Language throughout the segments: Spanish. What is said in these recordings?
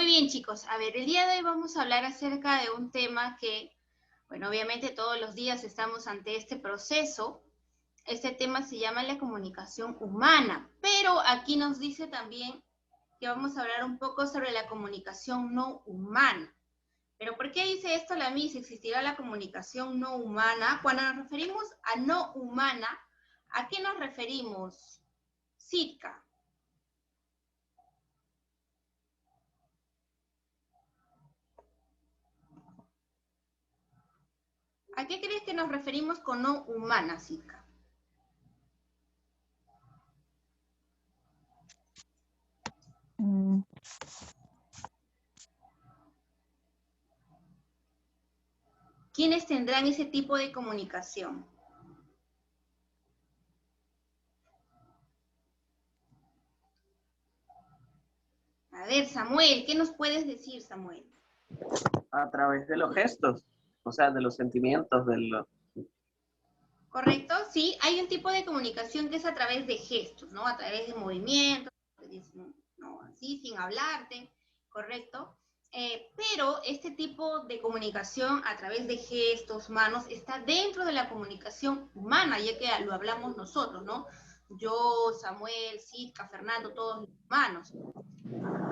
bien, chicos. A ver, el día de hoy vamos a hablar acerca de un tema que, bueno, obviamente todos los días estamos ante este proceso. Este tema se llama la comunicación humana, pero aquí nos dice también que vamos a hablar un poco sobre la comunicación no humana. ¿Pero por qué dice esto la MIS? ¿Existirá la comunicación no humana? Cuando nos referimos a no humana, ¿a qué nos referimos? Sitka. ¿A qué crees que nos referimos con no humana, Sitka? ¿Quiénes tendrán ese tipo de comunicación? A ver, Samuel, ¿qué nos puedes decir, Samuel? A través de los gestos, o sea, de los sentimientos, ¿Correcto? Sí, hay un tipo de comunicación que es a través de gestos, ¿no? A través de movimientos, no, así, sin hablarte, ¿correcto? Pero este tipo de comunicación a través de gestos, manos, está dentro de la comunicación humana, ya que lo hablamos nosotros, ¿no? Yo, Samuel, Sitka, Fernando, todos los humanos.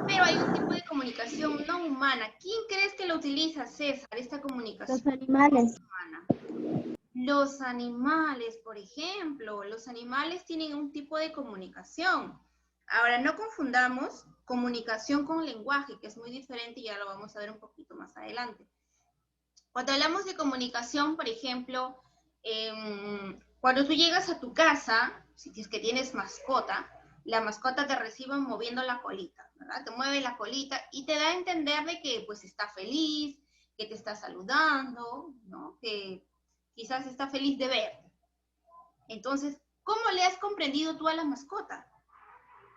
Pero hay un tipo de comunicación no humana. ¿Quién crees que lo utiliza, César, esta comunicación Los animales. humana? Los animales, por ejemplo, los animales tienen un tipo de comunicación. Ahora, no confundamos comunicación con lenguaje, que es muy diferente y ya lo vamos a ver un poquito más adelante. Cuando hablamos de comunicación, por ejemplo, cuando tú llegas a tu casa, si es que tienes mascota, la mascota te recibe moviendo la colita, ¿verdad? Te mueve la colita y te da a entender de que pues está feliz, que te está saludando, ¿no? Que quizás está feliz de verte. Entonces, ¿cómo le has comprendido tú a la mascota?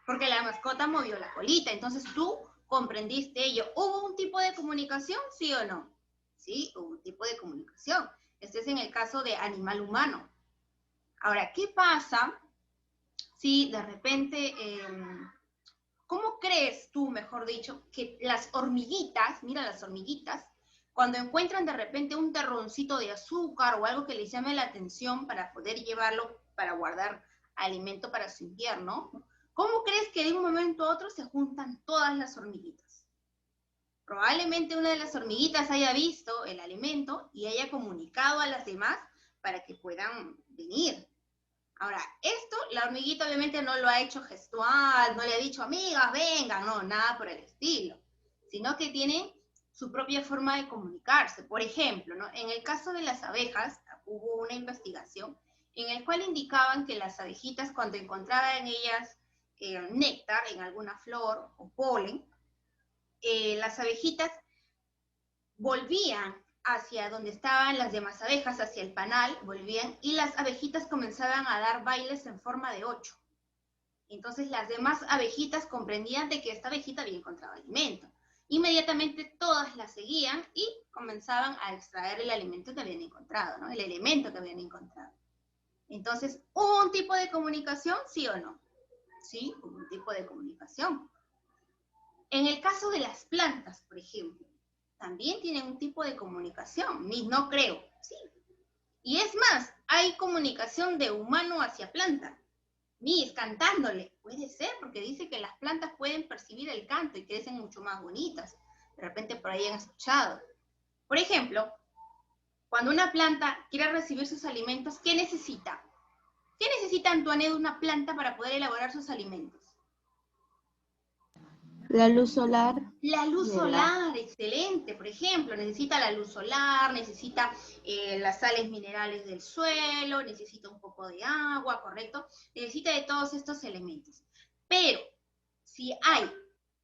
Porque la mascota movió la colita, entonces tú comprendiste ello. ¿Hubo un tipo de comunicación, sí o no? Sí, hubo un tipo de comunicación. Este es en el caso de animal humano. Ahora, ¿qué pasa si de repente, cómo crees tú, mejor dicho, que las hormiguitas, mira las hormiguitas, cuando encuentran de repente un terroncito de azúcar o algo que les llame la atención para poder llevarlo para guardar alimento para su invierno, ¿cómo crees que de un momento a otro se juntan todas las hormiguitas? Probablemente una de las hormiguitas haya visto el alimento y haya comunicado a las demás para que puedan venir. Ahora, esto la hormiguita obviamente no lo ha hecho gestual, no le ha dicho, amigas, vengan, no, nada por el estilo, sino que tiene su propia forma de comunicarse. Por ejemplo, ¿no? En el caso de las abejas, hubo una investigación en el cual indicaban que las abejitas, cuando encontraban en ellas néctar en alguna flor o polen, las abejitas volvían hacia donde estaban las demás abejas, hacia el panal, volvían, y las abejitas comenzaban a dar bailes en forma de 8. Entonces las demás abejitas comprendían de que esta abejita había encontrado alimento. Inmediatamente todas la seguían y comenzaban a extraer el alimento que habían encontrado, ¿no? El elemento que habían encontrado. Entonces, ¿hubo un tipo de comunicación, sí o no? Sí, hubo un tipo de comunicación. En el caso de las plantas, por ejemplo, también tienen un tipo de comunicación, no creo, sí. Y es más, hay comunicación de humano hacia planta. Cantándole, puede ser, porque dice que las plantas pueden percibir el canto y crecen mucho más bonitas. De repente por ahí han escuchado. Por ejemplo, cuando una planta quiere recibir sus alimentos, ¿qué necesita? ¿Qué necesita, Antoine, de una planta para poder elaborar sus alimentos? La luz solar. La luz solar, excelente. Por ejemplo, necesita la luz solar, necesita las sales minerales del suelo, necesita un poco de agua, ¿correcto? Necesita de todos estos elementos. Pero si hay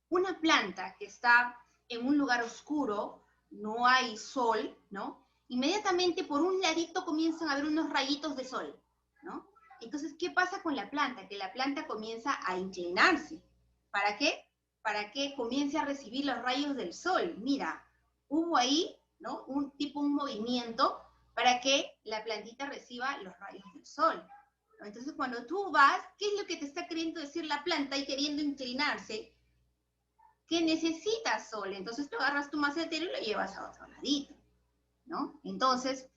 una planta que está en un lugar oscuro, no hay sol, ¿no? Inmediatamente por un ladito comienzan a haber unos rayitos de sol, ¿no? Entonces, ¿qué pasa con la planta? Que la planta comienza a inclinarse. ¿Para qué? Para que comience a recibir los rayos del sol. Mira, hubo ahí, ¿no? Un movimiento para que la plantita reciba los rayos del sol. Entonces, cuando tú vas, ¿qué es lo que te está queriendo decir la planta y queriendo inclinarse? que necesita sol. Entonces tú agarras tu macetero y lo llevas a otro ladito, ¿no? Entonces,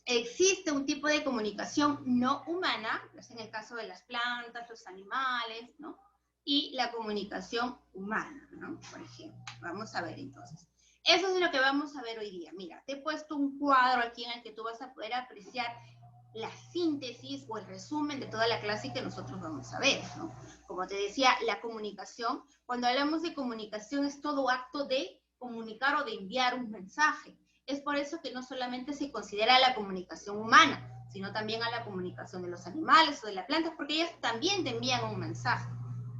existe un tipo de comunicación no humana, es en el caso de las plantas, los animales, ¿no? Y la comunicación humana, ¿no? Por ejemplo, vamos a ver entonces. Eso es lo que vamos a ver hoy día. Mira, te he puesto un cuadro aquí en el que tú vas a poder apreciar la síntesis o el resumen de toda la clase que nosotros vamos a ver, ¿no? Como te decía, la comunicación, cuando hablamos de comunicación es todo acto de comunicar o de enviar un mensaje. Es por eso que no solamente se considera la comunicación humana, sino también a la comunicación de los animales o de las plantas, porque ellas también te envían un mensaje,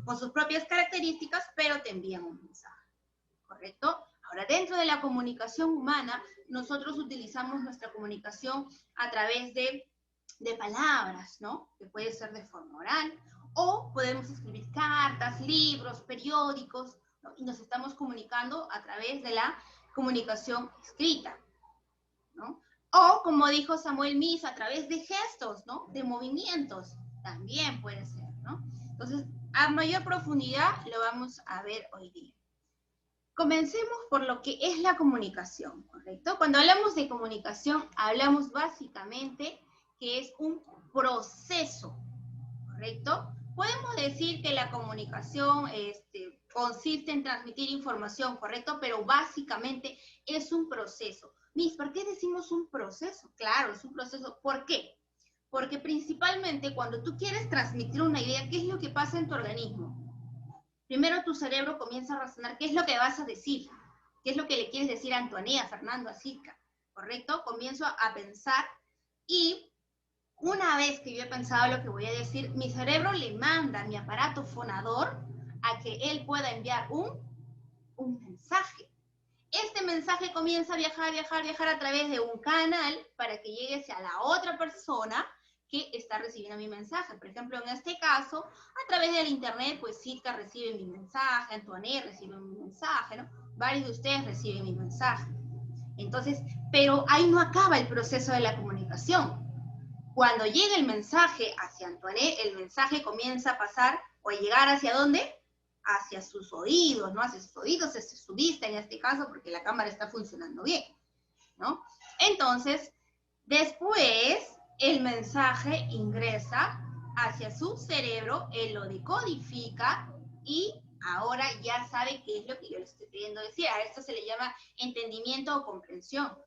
con sus propias características, pero te envían un mensaje, ¿correcto? Ahora, dentro de la comunicación humana, nosotros utilizamos nuestra comunicación a través de palabras, ¿no? Que puede ser de forma oral, o podemos escribir cartas, libros, periódicos, ¿no? Y nos estamos comunicando a través de la comunicación escrita, ¿no? O, como dijo Samuel Mies, a través de gestos, ¿no? De movimientos, también puede ser, ¿no? Entonces, a mayor profundidad lo vamos a ver hoy día. Comencemos por lo que es la comunicación, ¿correcto? Cuando hablamos de comunicación, hablamos básicamente que es un proceso, ¿correcto? Podemos decir que la comunicación consiste en transmitir información, ¿correcto? Pero básicamente es un proceso. Miss, ¿por qué decimos un proceso? Claro, es un proceso. ¿Por qué? Porque principalmente cuando tú quieres transmitir una idea, ¿qué es lo que pasa en tu organismo? Primero tu cerebro comienza a razonar qué es lo que vas a decir, qué es lo que le quieres decir a Antonia, a Fernando, a Silka, ¿correcto? Comienzo a pensar y una vez que yo he pensado lo que voy a decir, mi cerebro le manda a mi aparato fonador a que él pueda enviar un mensaje. Este mensaje comienza a viajar a través de un canal para que llegue hacia la otra persona que está recibiendo mi mensaje. Por ejemplo, en este caso, a través del internet, pues Silka recibe mi mensaje, Antoinette recibe mi mensaje, ¿no? Varios de ustedes reciben mi mensaje. Entonces, pero ahí no acaba el proceso de la comunicación. Cuando llega el mensaje hacia Antoinette, el mensaje comienza a pasar o a llegar ¿hacia dónde? Hacia sus oídos, ¿no? Hacia sus oídos, hacia su vista en este caso, porque la cámara está funcionando bien, ¿no? Entonces, después el mensaje ingresa hacia su cerebro, él lo decodifica y ahora ya sabe qué es lo que yo le estoy queriendo decir. A esto se le llama entendimiento o comprensión.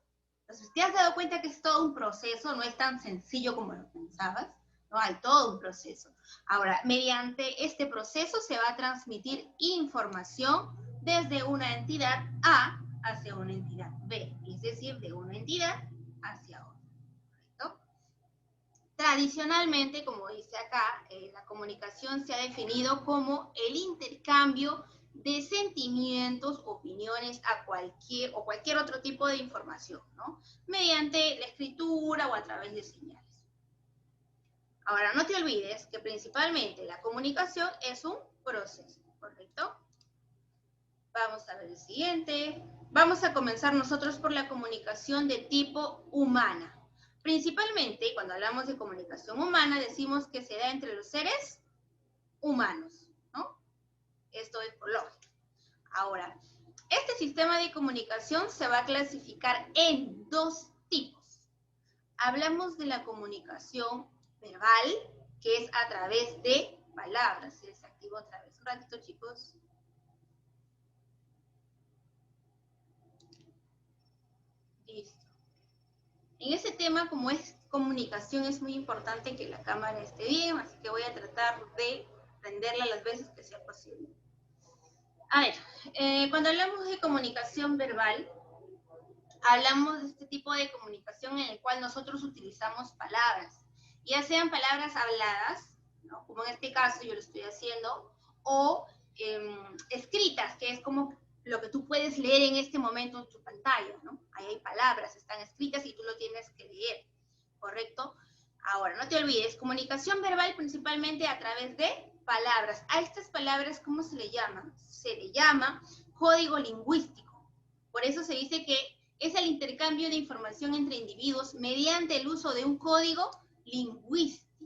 Entonces, ¿te has dado cuenta que es todo un proceso? No es tan sencillo como lo pensabas, ¿no? Hay todo un proceso. Ahora, mediante este proceso se va a transmitir información desde una entidad A hacia una entidad B, es decir, de una entidad hacia otra, ¿correcto? Tradicionalmente, como dice acá, la comunicación se ha definido como el intercambio de sentimientos, opiniones a cualquier otro tipo de información, ¿no? Mediante la escritura o a través de señales. Ahora, no te olvides que principalmente la comunicación es un proceso, ¿correcto? Vamos a ver el siguiente. Vamos a comenzar nosotros por la comunicación de tipo humana. Principalmente, cuando hablamos de comunicación humana, decimos que se da entre los seres humanos, ¿no? Esto es por lógica. Ahora, este sistema de comunicación se va a clasificar en dos tipos. Hablamos de la comunicación verbal, que es a través de palabras. Se desactivó otra vez. Un ratito, chicos. Listo. En ese tema, como es comunicación, es muy importante que la cámara esté bien, así que voy a tratar de prenderla las veces que sea posible. A ver, cuando hablamos de comunicación verbal, hablamos de este tipo de comunicación en el cual nosotros utilizamos palabras, ya sean palabras habladas, ¿no? Como en este caso yo lo estoy haciendo, o escritas, que es como lo que tú puedes leer en este momento en tu pantalla, ¿no? Ahí hay palabras, están escritas y tú lo tienes que leer, ¿correcto? Ahora, no te olvides, comunicación verbal principalmente a través de palabras. A estas palabras, ¿cómo se le llama? Se le llama código lingüístico. Por eso se dice que es el intercambio de información entre individuos mediante el uso de un código lingüístico.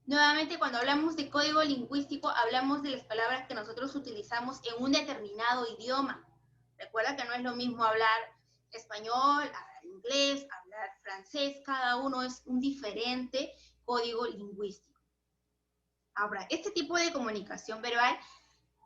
Nuevamente, cuando hablamos de código lingüístico, hablamos de las palabras que nosotros utilizamos en un determinado idioma. Recuerda que no es lo mismo hablar español, hablar inglés, hablar francés, cada uno es un diferente código lingüístico. Ahora, este tipo de comunicación verbal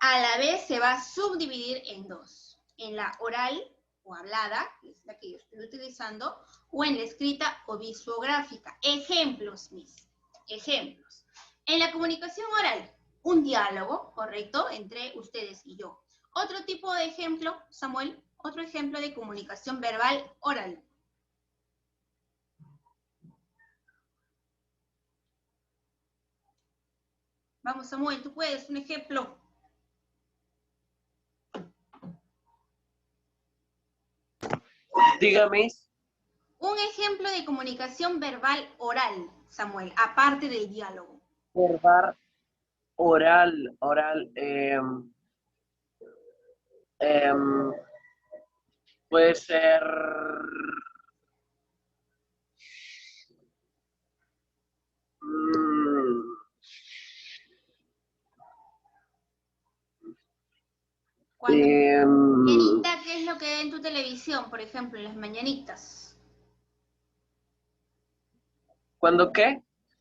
a la vez se va a subdividir en dos, en la oral o hablada, que es la que yo estoy utilizando, o en la escrita o visuográfica. Ejemplos, mis. Ejemplos. En la comunicación oral, un diálogo, correcto, entre ustedes y yo. Otro tipo de ejemplo, Samuel, otro ejemplo de comunicación verbal oral. Vamos, Samuel, tú puedes, un ejemplo. Dígame. Un ejemplo de comunicación verbal oral, Samuel, aparte del diálogo. Verbal, oral, puede ser Mañanita, ¿qué es lo que da en tu televisión, por ejemplo, en las mañanitas? ¿cuándo qué?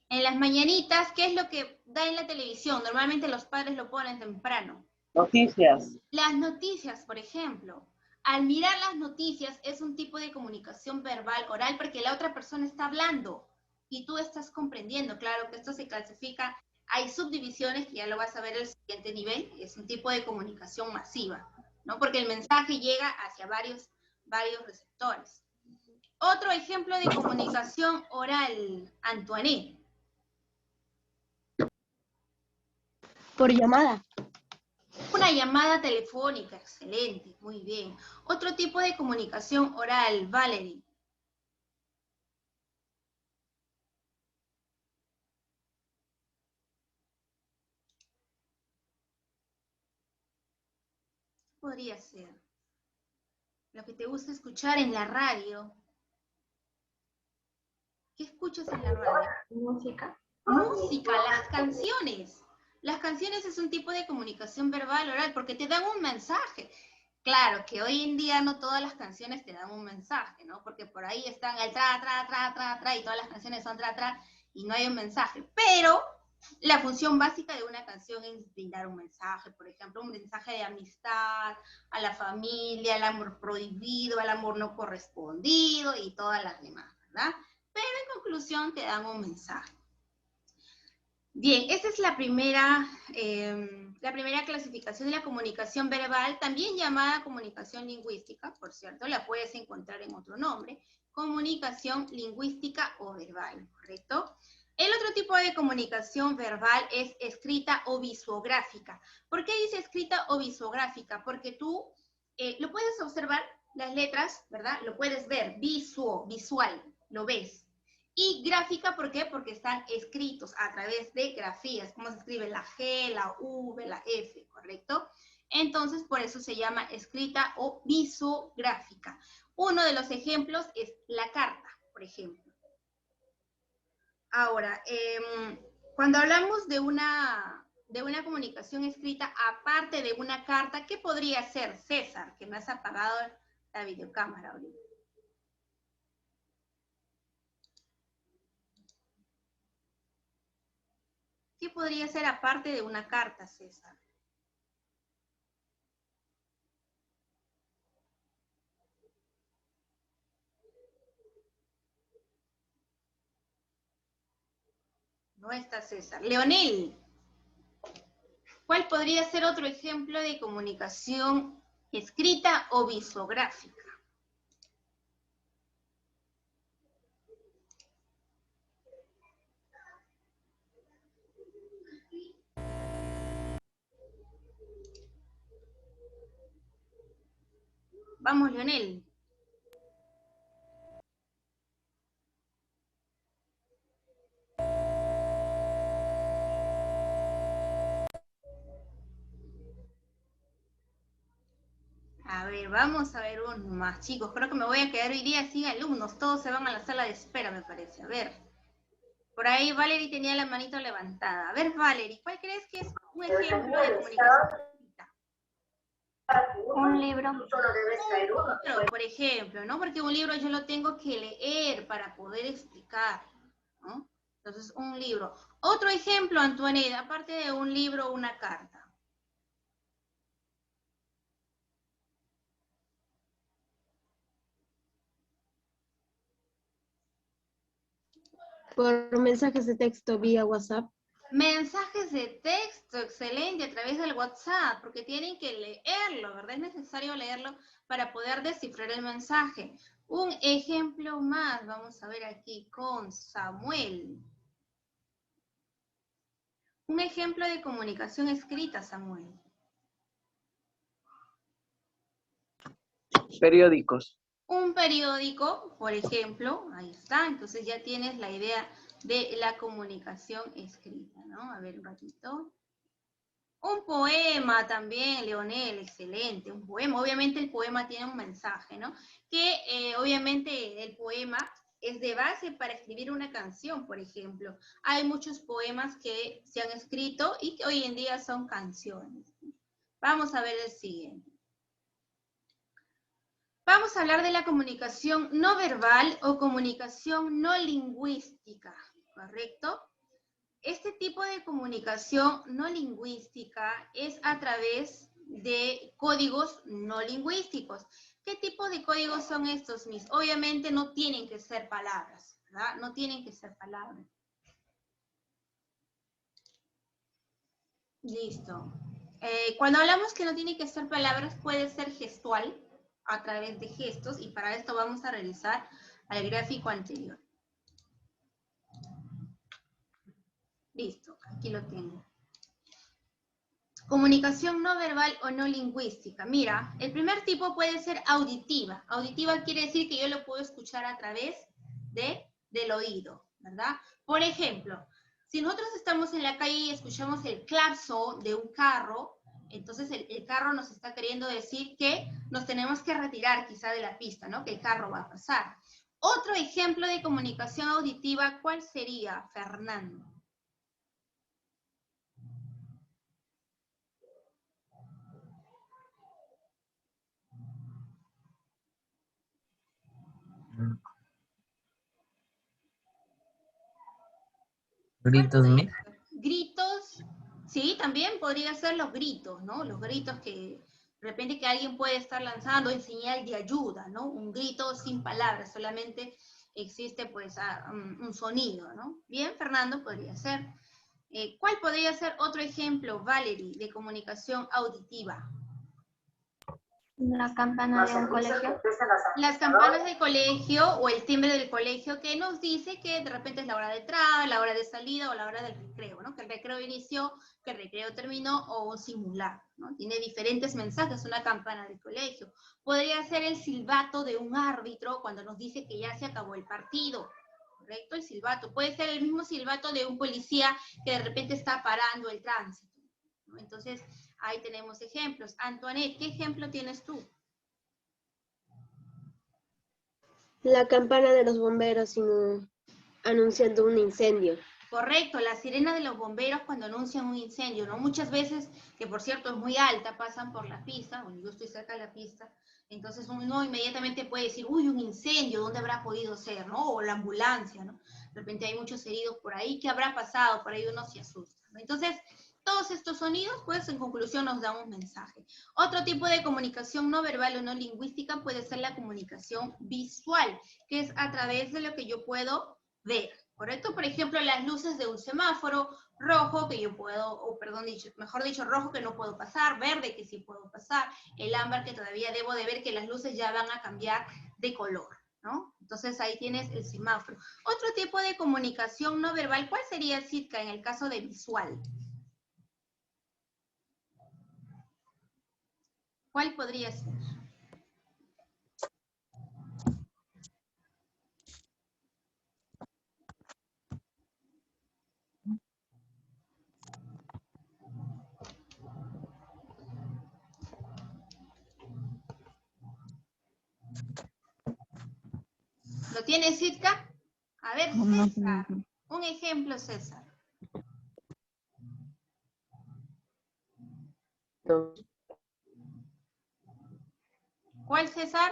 En las mañanitas, ¿qué es lo que da en la televisión? Normalmente los padres lo ponen temprano. Noticias. Las noticias, por ejemplo. Al mirar las noticias es un tipo de comunicación verbal oral porque la otra persona está hablando y tú estás comprendiendo. Claro que esto se clasifica, hay subdivisiones que ya lo vas a ver en el siguiente nivel, es un tipo de comunicación masiva, ¿no? Porque el mensaje llega hacia varios receptores. Otro ejemplo de comunicación oral, Antoine. Por llamada. Una llamada telefónica, excelente, muy bien. Otro tipo de comunicación oral, Valerie. Podría ser lo que te gusta escuchar en la radio. ¿Qué escuchas en la radio? Música. Música, las canciones. Las canciones es un tipo de comunicación verbal oral porque te dan un mensaje. Claro que hoy en día no todas las canciones te dan un mensaje, ¿no? Porque por ahí están el tra, tra, tra, tra, tra, y todas las canciones son tra, tra, y no hay un mensaje. Pero la función básica de una canción es brindar un mensaje, por ejemplo, un mensaje de amistad, a la familia, al amor prohibido, al amor no correspondido y todas las demás, ¿verdad? Pero en conclusión te dan un mensaje. Bien, esa es la primera clasificación de la comunicación verbal, también llamada comunicación lingüística, por cierto, la puedes encontrar en otro nombre, comunicación lingüística o verbal, ¿correcto? El otro tipo de comunicación verbal es escrita o visuográfica. ¿Por qué dice escrita o visuográfica? Porque tú lo puedes observar, las letras, ¿verdad? Lo puedes ver, visual, lo ves. Y gráfica, ¿por qué? Porque están escritos a través de grafías, como se escribe la G, la V, la F, ¿correcto? Entonces, por eso se llama escrita o visográfica. Uno de los ejemplos es la carta, por ejemplo. Ahora, cuando hablamos de una comunicación escrita, aparte de una carta, ¿qué podría ser, César, que me has apagado la videocámara ahorita? ¿Qué podría ser aparte de una carta, César? No está César. Leonel, ¿cuál podría ser otro ejemplo de comunicación escrita o visográfica? Vamos, Leonel. A ver, vamos a ver uno más, chicos. Creo que me voy a quedar hoy día sin alumnos. Todos se van a la sala de espera, me parece. A ver. Por ahí Valerie tenía la manito levantada. A ver, Valerie, ¿cuál crees que es un ejemplo de comunicación escrita? Un libro. Libro, por ejemplo, ¿no? Porque un libro yo lo tengo que leer para poder explicar, ¿no? Entonces, un libro. Otro ejemplo, Antoinette, aparte de un libro, una carta. Por mensajes de texto vía WhatsApp. Mensajes de texto, excelente, a través del WhatsApp, porque tienen que leerlo, ¿verdad? Es necesario leerlo para poder descifrar el mensaje. Un ejemplo más, vamos a ver aquí con Samuel. Un ejemplo de comunicación escrita, Samuel. Periódicos. Un periódico, por ejemplo, ahí está, entonces ya tienes la idea de la comunicación escrita, ¿no? A ver un ratito. Un poema también, Leonel, excelente, un poema. Obviamente el poema tiene un mensaje, ¿no? Que obviamente el poema es de base para escribir una canción, por ejemplo. Hay muchos poemas que se han escrito y que hoy en día son canciones. Vamos a ver el siguiente. Vamos a hablar de la comunicación no verbal o comunicación no lingüística, ¿correcto? Este tipo de comunicación no lingüística es a través de códigos no lingüísticos. ¿Qué tipo de códigos son estos, mis? Obviamente no tienen que ser palabras, ¿verdad? No tienen que ser palabras. Listo. Cuando hablamos que no tiene que ser palabras, puede ser gestual, a través de gestos, y para esto vamos a realizar al gráfico anterior. Listo, aquí lo tengo. Comunicación no verbal o no lingüística. Mira, el primer tipo puede ser auditiva. Auditiva quiere decir que yo lo puedo escuchar a través del oído, ¿verdad? Por ejemplo, si nosotros estamos en la calle y escuchamos el claxon de un carro, entonces el carro nos está queriendo decir que nos tenemos que retirar quizá de la pista, ¿no? Que el carro va a pasar. Otro ejemplo de comunicación auditiva, ¿cuál sería, Fernando? Gritos, ¿me? Gritos, sí, también podría ser los gritos, ¿no? Los gritos que de repente que alguien puede estar lanzando en señal de ayuda, ¿no? Un grito sin palabras, solamente existe pues un sonido, ¿no? Bien, Fernando, podría ser. ¿Cuál podría ser otro ejemplo, Valerie, de comunicación auditiva? La campana de un colegio. Las campanas del colegio o el timbre del colegio que nos dice que de repente es la hora de entrada, la hora de salida o la hora del recreo, ¿no? Que el recreo inició, que el recreo terminó o un simulacro, ¿no? Tiene diferentes mensajes una campana del colegio. Podría ser el silbato de un árbitro cuando nos dice que ya se acabó el partido, ¿correcto? El silbato. Puede ser el mismo silbato de un policía que de repente está parando el tránsito, ¿no? Entonces, ahí tenemos ejemplos. Antoinette, ¿qué ejemplo tienes tú? La campana de los bomberos anunciando un incendio. Correcto, la sirena de los bomberos cuando anuncian un incendio, ¿no? Muchas veces, que por cierto es muy alta, pasan por la pista, bueno, yo estoy cerca de la pista, entonces uno inmediatamente puede decir, uy, un incendio, ¿dónde habrá podido ser, no? O la ambulancia, ¿no? De repente hay muchos heridos por ahí, ¿qué habrá pasado? Por ahí uno se asusta, ¿no? Entonces, todos estos sonidos, pues en conclusión nos dan un mensaje. Otro tipo de comunicación no verbal o no lingüística puede ser la comunicación visual, que es a través de lo que yo puedo ver. ¿Correcto? Por ejemplo, las luces de un semáforo, rojo que yo puedo, o perdón, mejor dicho, rojo que no puedo pasar, verde que sí puedo pasar, el ámbar que todavía debo de ver que las luces ya van a cambiar de color, ¿no? Entonces ahí tienes el semáforo. Otro tipo de comunicación no verbal, ¿cuál sería, Sitka, en el caso de visual? ¿Cuál podría ser? ¿Lo tiene Sitka? A ver, César, Un ejemplo, César. ¿Cuál, César?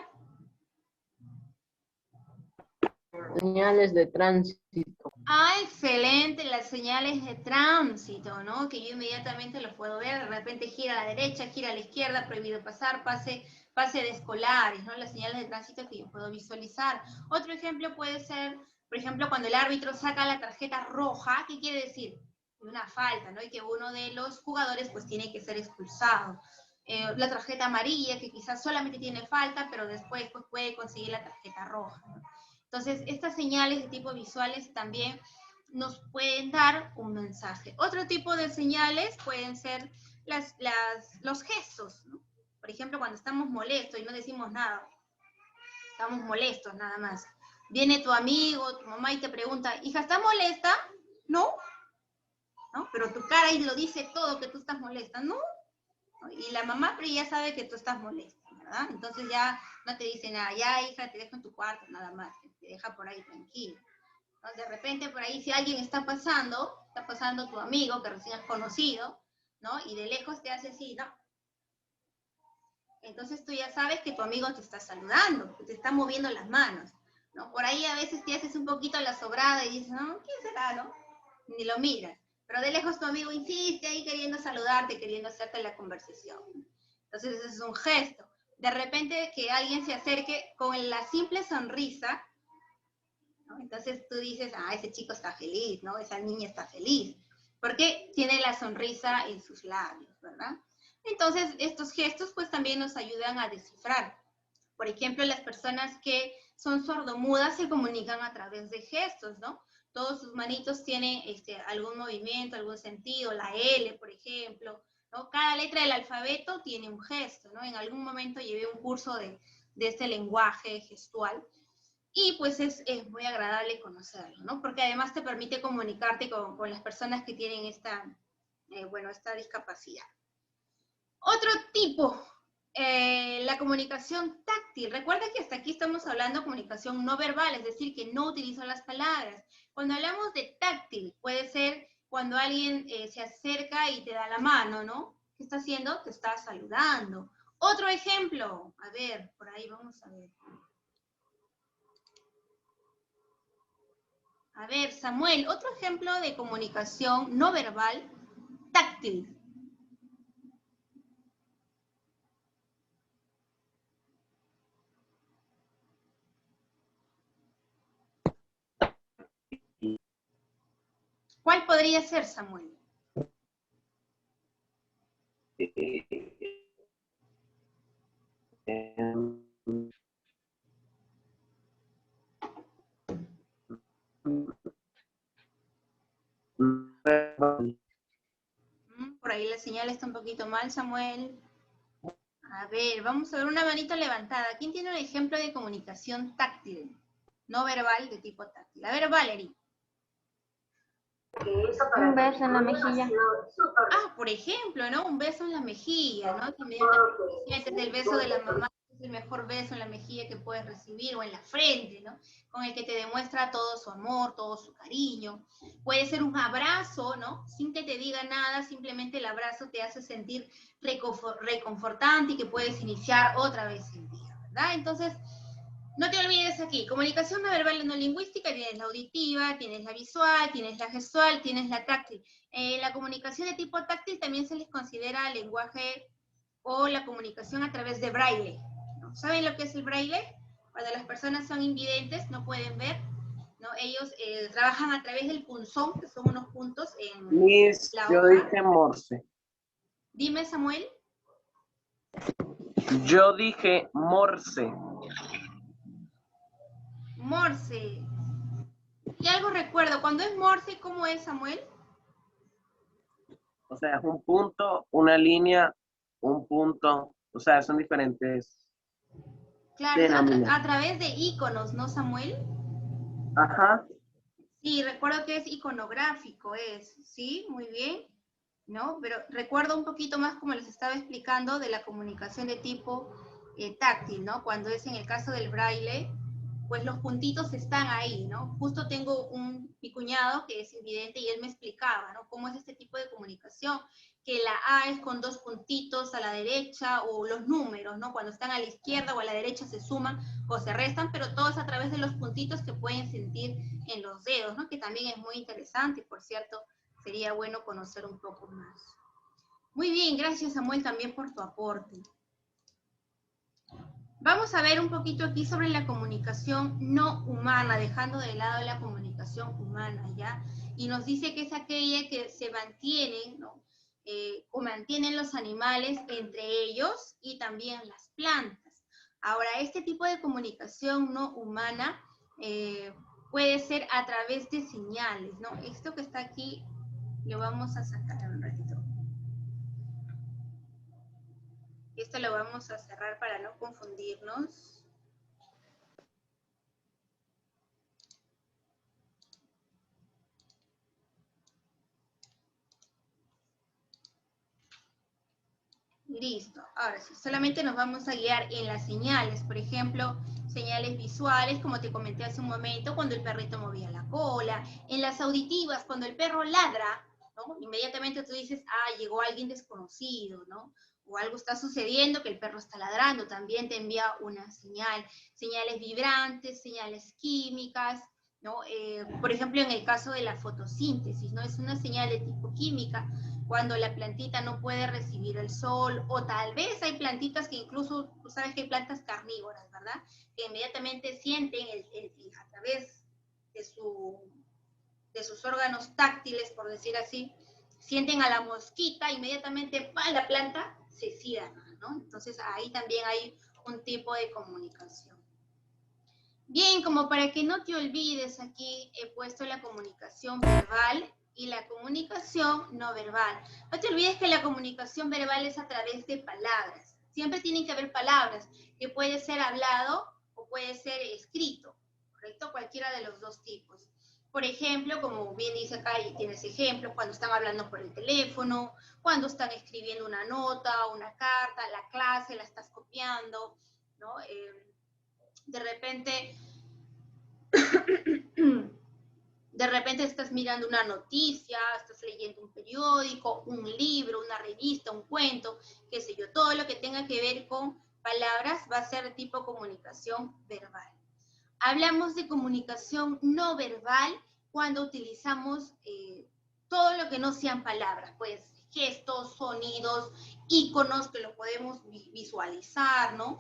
Señales de tránsito. Ah, excelente, las señales de tránsito, ¿no? Que yo inmediatamente lo puedo ver, de repente gira a la derecha, gira a la izquierda, prohibido pasar, pase de escolares, ¿no? Las señales de tránsito que yo puedo visualizar. Otro ejemplo puede ser, por ejemplo, cuando el árbitro saca la tarjeta roja, ¿qué quiere decir? Una falta, ¿no? Y que uno de los jugadores pues tiene que ser expulsado. La tarjeta amarilla, que quizás solamente tiene falta, pero después pues, puede conseguir la tarjeta roja, ¿no? Entonces, estas señales de tipo visuales también nos pueden dar un mensaje. Otro tipo de señales pueden ser los gestos, ¿no? Por ejemplo, cuando estamos molestos y no decimos nada, estamos molestos nada más. Viene tu amigo, tu mamá y te pregunta, hija, ¿estás molesta? ¿No? ¿No? Pero tu cara ahí lo dice todo, que tú estás molesta, ¿no? Y la mamá pero ya sabe que tú estás molesta, ¿verdad? Entonces ya no te dice nada, ya hija, te dejo en tu cuarto, nada más, te deja por ahí tranquilo. ¿No? De repente por ahí si alguien está pasando tu amigo que recién has conocido, ¿no? Y de lejos te hace así, ¿no? Entonces tú ya sabes que tu amigo te está saludando, que te está moviendo las manos, ¿no? Por ahí a veces te haces un poquito la sobrada y dices, no, ¿quién será, no? Ni lo miras. Pero de lejos tu amigo insiste ahí queriendo saludarte, queriendo hacerte la conversación. Entonces ese es un gesto. De repente que alguien se acerque con la simple sonrisa, ¿no? Entonces tú dices, ah, ese chico está feliz, ¿no? Esa niña está feliz. Porque tiene la sonrisa en sus labios, ¿verdad? Entonces estos gestos pues también nos ayudan a descifrar. Por ejemplo, las personas que son sordomudas se comunican a través de gestos, ¿no? Todos sus manitos tienen algún movimiento, algún sentido, la L, por ejemplo, ¿no? Cada letra del alfabeto tiene un gesto, ¿no? En algún momento llevé un curso de este lenguaje gestual y pues es muy agradable conocerlo, ¿no? Porque además te permite comunicarte con las personas que tienen esta discapacidad. Otro tipo, la comunicación táctil. Recuerda que hasta aquí estamos hablando de comunicación no verbal, es decir, que no utilizo las palabras. Cuando hablamos de táctil, puede ser cuando alguien se acerca y te da la mano, ¿no? ¿Qué está haciendo? Te está saludando. Otro ejemplo, a ver, por ahí vamos a ver. A ver, Samuel, otro ejemplo de comunicación no verbal táctil. ¿Cuál podría ser, Samuel? Por ahí la señal está un poquito mal, Samuel. A ver, vamos a ver una manita levantada. ¿Quién tiene un ejemplo de comunicación táctil? No verbal, de tipo táctil. A ver, Valerie. Un beso en la mejilla. Ah, por ejemplo, ¿no? Un beso en la mejilla, ¿no? Que inmediatamente sientes el beso de la mamá, es el mejor beso en la mejilla que puedes recibir, o en la frente, ¿no? Con el que te demuestra todo su amor, todo su cariño. Puede ser un abrazo, ¿no? Sin que te diga nada, simplemente el abrazo te hace sentir reconfortante y que puedes iniciar otra vez el día, ¿verdad? Entonces, no te olvides aquí, comunicación no verbal y no lingüística, tienes la auditiva, tienes la visual, tienes la gestual, tienes la táctil. La comunicación de tipo táctil también se les considera lenguaje o la comunicación a través de braille, ¿no? ¿Saben lo que es el braille? Cuando las personas son invidentes, no pueden ver, ¿no? Ellos trabajan a través del punzón, que son unos puntos en Miss, la yo hoja. dije Morse. Dime, Samuel. Yo dije Morse. Morse. Y algo recuerdo, cuando es Morse, ¿cómo es, Samuel? O sea, es un punto, una línea, un punto. O sea, son diferentes. Claro, es denominan. a través de iconos, ¿no, Samuel? Ajá. Sí, recuerdo que es iconográfico, ¿sí? Muy bien, ¿no? Pero recuerdo un poquito más, como les estaba explicando, de la comunicación de tipo táctil, ¿no? Cuando es en el caso del braille, pues los puntitos están ahí, ¿no? Justo tengo mi cuñado que es invidente y él me explicaba, ¿no? Cómo es este tipo de comunicación, que la A es con 2 puntitos a la derecha, o los números, ¿no? Cuando están a la izquierda o a la derecha se suman o se restan, pero todo es a través de los puntitos que pueden sentir en los dedos, ¿no? Que también es muy interesante, y por cierto, sería bueno conocer un poco más. Muy bien, gracias Samuel también por tu aporte. Vamos a ver un poquito aquí sobre la comunicación no humana, dejando de lado la comunicación humana, ¿ya? Y nos dice que es aquella que se mantiene, ¿no? O mantienen los animales entre ellos y también las plantas. Ahora, este tipo de comunicación no humana puede ser a través de señales, ¿no? Esto que está aquí lo vamos a sacar un ratito. Esto lo vamos a cerrar para no confundirnos. Listo. Ahora sí, solamente nos vamos a guiar en las señales. Por ejemplo, señales visuales, como te comenté hace un momento, cuando el perrito movía la cola. En las auditivas, cuando el perro ladra, ¿no? Inmediatamente tú dices, ah, llegó alguien desconocido, ¿no? O algo está sucediendo, que el perro está ladrando, también te envía una señal. Señales vibrantes, señales químicas, ¿no? Por ejemplo, en el caso de la fotosíntesis, ¿no? Es una señal de tipo química, cuando la plantita no puede recibir el sol, o tal vez hay plantitas que incluso, tú sabes que hay plantas carnívoras, ¿verdad? Que inmediatamente sienten a través de sus órganos táctiles, por decir así, sienten a la mosquita, inmediatamente ¡pam!, la planta se cierra, ¿no? Entonces ahí también hay un tipo de comunicación. Bien, como para que no te olvides, aquí he puesto la comunicación verbal y la comunicación no verbal. No te olvides que la comunicación verbal es a través de palabras. Siempre tienen que haber palabras, que puede ser hablado o puede ser escrito, ¿correcto? Cualquiera de los dos tipos. Por ejemplo, como bien dice acá, y tienes ejemplos, cuando están hablando por el teléfono, cuando están escribiendo una nota, una carta, la clase, la estás copiando, ¿no? De repente estás mirando una noticia, estás leyendo un periódico, un libro, una revista, un cuento, qué sé yo, todo lo que tenga que ver con palabras va a ser de tipo comunicación verbal. Hablamos de comunicación no verbal cuando utilizamos todo lo que no sean palabras, pues gestos, sonidos, iconos que lo podemos visualizar, ¿no?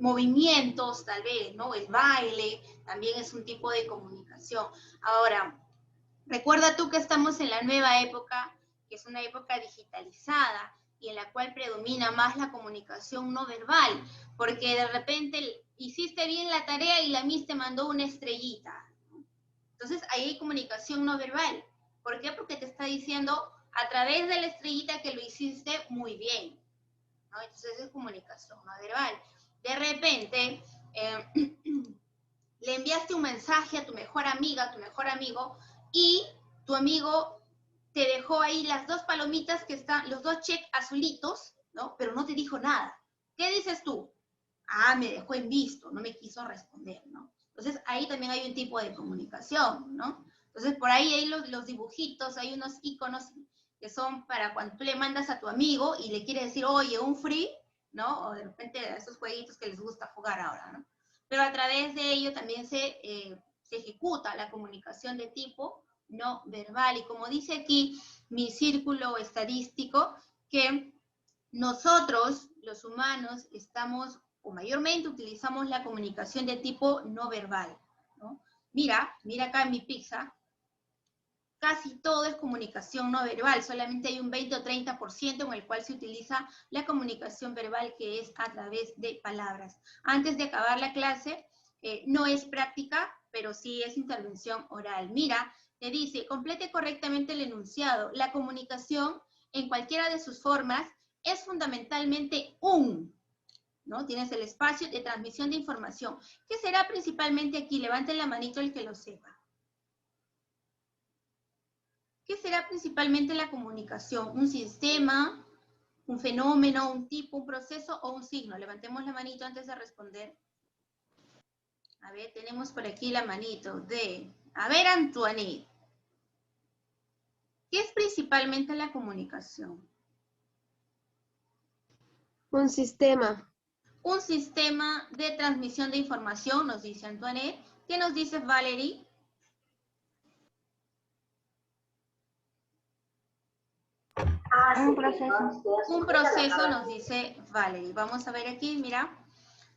Movimientos, tal vez, ¿no? El baile también es un tipo de comunicación. Ahora, recuerda tú que estamos en la nueva época, que es una época digitalizada y en la cual predomina más la comunicación no verbal, porque de repente hiciste bien la tarea y la Miss te mandó una estrellita. Entonces ahí hay comunicación no verbal. ¿Por qué? Porque te está diciendo a través de la estrellita que lo hiciste muy bien, ¿no? Entonces es comunicación no verbal. De repente, le enviaste un mensaje a tu mejor amiga, a tu mejor amigo, y tu amigo te dejó ahí las 2 palomitas que están, los 2 check azulitos, ¿no? Pero no te dijo nada. ¿Qué dices tú? Ah, me dejó en visto, no me quiso responder, ¿no? Entonces ahí también hay un tipo de comunicación, ¿no? Entonces por ahí hay los dibujitos, hay unos iconos que son para cuando tú le mandas a tu amigo y le quieres decir, oye, un free, ¿no? O de repente esos jueguitos que les gusta jugar ahora, ¿no? Pero a través de ello también se ejecuta la comunicación de tipo no verbal. Y como dice aquí mi círculo estadístico, que nosotros, los humanos, estamos, o mayormente utilizamos la comunicación de tipo no verbal, ¿no? Mira acá en mi pizza, casi todo es comunicación no verbal, solamente hay un 20 o 30% en el cual se utiliza la comunicación verbal, que es a través de palabras. Antes de acabar la clase, no es práctica, pero sí es intervención oral. Mira, te dice, complete correctamente el enunciado. La comunicación, en cualquiera de sus formas, es fundamentalmente ¿no? Tienes el espacio de transmisión de información. ¿Qué será principalmente aquí? Levanten la manito el que lo sepa. ¿Qué será principalmente la comunicación? ¿Un sistema, un fenómeno, un tipo, un proceso o un signo? Levantemos la manito antes de responder. A ver, tenemos por aquí la manito de... A ver, Antoinette. ¿Qué es principalmente la comunicación? Un sistema. Un sistema de transmisión de información, nos dice Antoinette. ¿Qué nos dice Valerie? Un proceso. Un proceso, nos dice Valerie. Vamos a ver aquí, mira.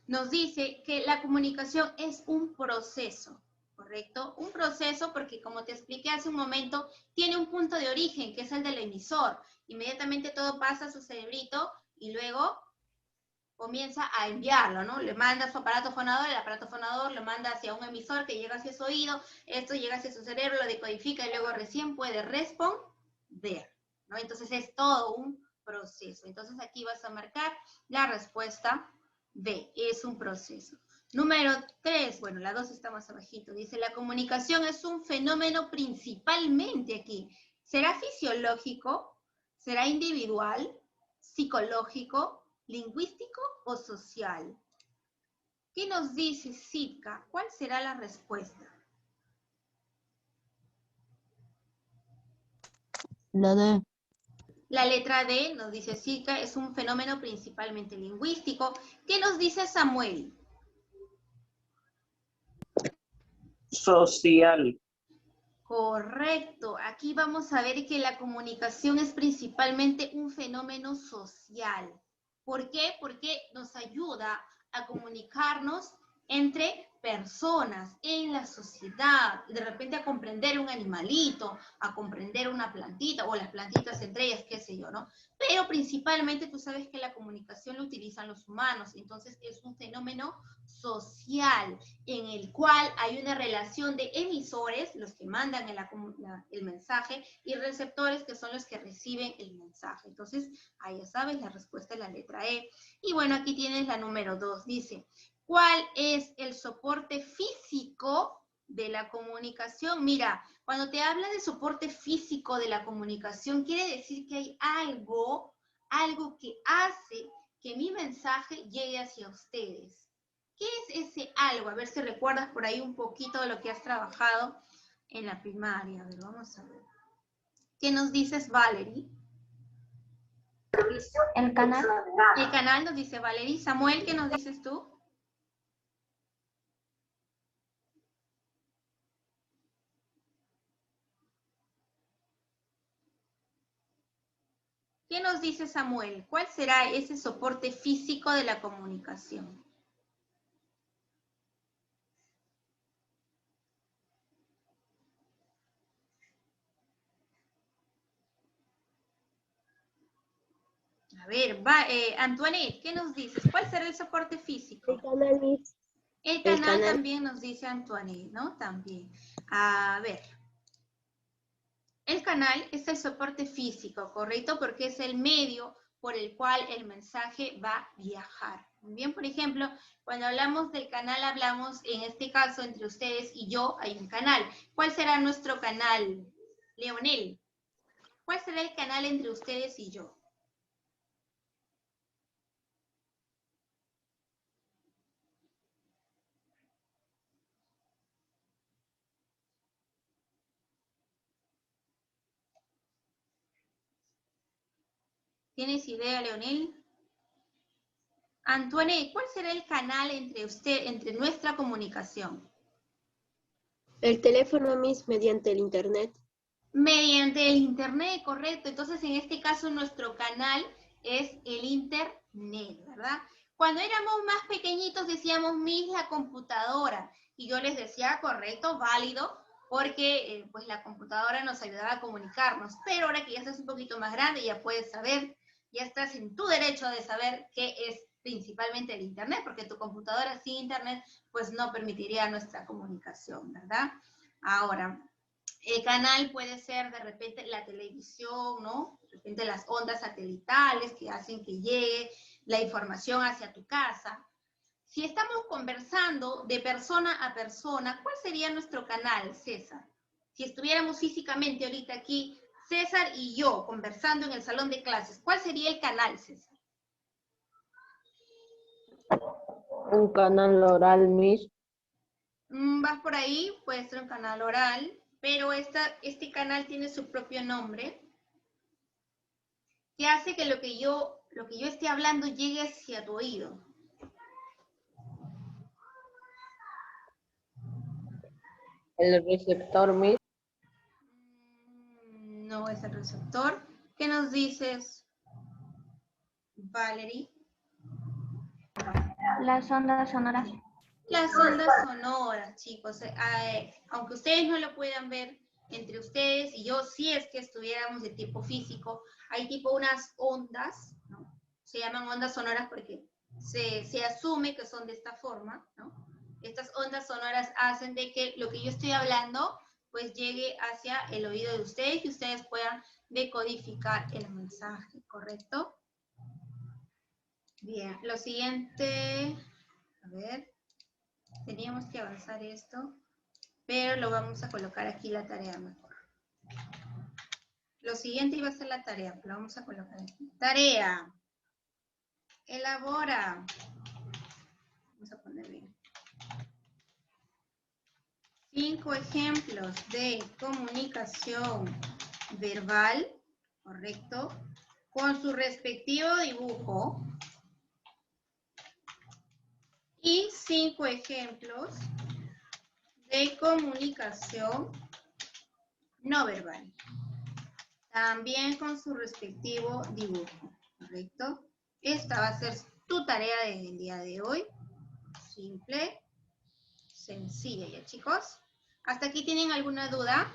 Nos dice que la comunicación es un proceso, ¿correcto? Un proceso porque, como te expliqué hace un momento, tiene un punto de origen, que es el del emisor. Inmediatamente todo pasa a su cerebrito y luego comienza a enviarlo, ¿no? Le manda a su aparato fonador, el aparato fonador lo manda hacia un emisor que llega hacia su oído, esto llega hacia su cerebro, lo decodifica y luego recién puede responder, ¿no? Entonces es todo un proceso. Entonces aquí vas a marcar la respuesta B, es un proceso. Número 3, bueno, la 2 está más abajito, dice, la comunicación es un fenómeno principalmente aquí. ¿Será fisiológico? ¿Será individual? ¿Psicológico? ¿Lingüístico o social? ¿Qué nos dice Sitka? ¿Cuál será la respuesta? La D. La letra D, nos dice Sitka, es un fenómeno principalmente lingüístico. ¿Qué nos dice Samuel? Social. Correcto. Aquí vamos a ver que la comunicación es principalmente un fenómeno social. ¿Por qué? Porque nos ayuda a comunicarnos entre personas en la sociedad, de repente a comprender un animalito, a comprender una plantita, o las plantitas entre ellas, qué sé yo, ¿no? Pero principalmente tú sabes que la comunicación la utilizan los humanos, entonces es un fenómeno social en el cual hay una relación de emisores, los que mandan el mensaje, y receptores, que son los que reciben el mensaje. Entonces, ahí ya sabes, la respuesta es la letra E. Y bueno, aquí tienes la número 2, dice, ¿cuál es el soporte físico de la comunicación? Mira, cuando te habla de soporte físico de la comunicación, quiere decir que hay algo que hace que mi mensaje llegue hacia ustedes. ¿Qué es ese algo? A ver si recuerdas por ahí un poquito de lo que has trabajado en la primaria. A ver, vamos a ver. ¿Qué nos dices, Valerie? El canal. El canal nos dice Valerie. Samuel, ¿qué nos dices tú? ¿Qué nos dice Samuel? ¿Cuál será ese soporte físico de la comunicación? A ver, Antoinette, ¿qué nos dices? ¿Cuál será el soporte físico? El canal, Miss. El canal también nos dice Antoinette, ¿no? También. A ver. El canal es el soporte físico, ¿correcto? Porque es el medio por el cual el mensaje va a viajar. Bien, por ejemplo, cuando hablamos del canal, hablamos, en este caso, entre ustedes y yo, hay un canal. ¿Cuál será nuestro canal, Leonel? ¿Cuál será el canal entre ustedes y yo? ¿Tienes idea, Leonel? Antoine, ¿cuál será el canal entre nuestra comunicación? El teléfono, Miss, mediante el internet. Mediante el internet, correcto. Entonces, en este caso, nuestro canal es el internet, ¿verdad? Cuando éramos más pequeñitos decíamos, Miss, la computadora. Y yo les decía, correcto, válido, porque pues la computadora nos ayudaba a comunicarnos. Pero ahora que ya estás un poquito más grande, ya puedes saber, ya estás en tu derecho de saber qué es principalmente el internet, porque tu computadora sin internet, pues no permitiría nuestra comunicación, ¿verdad? Ahora, el canal puede ser de repente la televisión, ¿no? De repente las ondas satelitales que hacen que llegue la información hacia tu casa. Si estamos conversando de persona a persona, ¿cuál sería nuestro canal, César? Si estuviéramos físicamente ahorita aquí, César y yo, conversando en el salón de clases, ¿cuál sería el canal, César? Un canal oral, Miss. Vas por ahí, puede ser un canal oral, pero este canal tiene su propio nombre, que hace que lo que yo esté hablando llegue hacia tu oído. El receptor, Miss. No es el receptor. ¿Qué nos dices, Valerie? Las ondas sonoras. Las ondas sonoras, chicos. Aunque ustedes no lo puedan ver entre ustedes y yo, si es que estuviéramos de tipo físico, hay tipo unas ondas, ¿no? Se llaman ondas sonoras porque se asume que son de esta forma, ¿no? Estas ondas sonoras hacen de que lo que yo estoy hablando pues llegue hacia el oído de ustedes y ustedes puedan decodificar el mensaje, ¿correcto? Bien, lo siguiente, a ver, teníamos que avanzar esto, pero lo vamos a colocar aquí la tarea mejor. Lo siguiente iba a ser la tarea, lo vamos a colocar aquí. Tarea. Elabora. Vamos a poner bien. 5 ejemplos de comunicación verbal, correcto, con su respectivo dibujo. Y 5 ejemplos de comunicación no verbal. También con su respectivo dibujo, ¿correcto? Esta va a ser tu tarea del día de hoy. Simple, sencilla, ¿ya chicos? ¿Hasta aquí tienen alguna duda?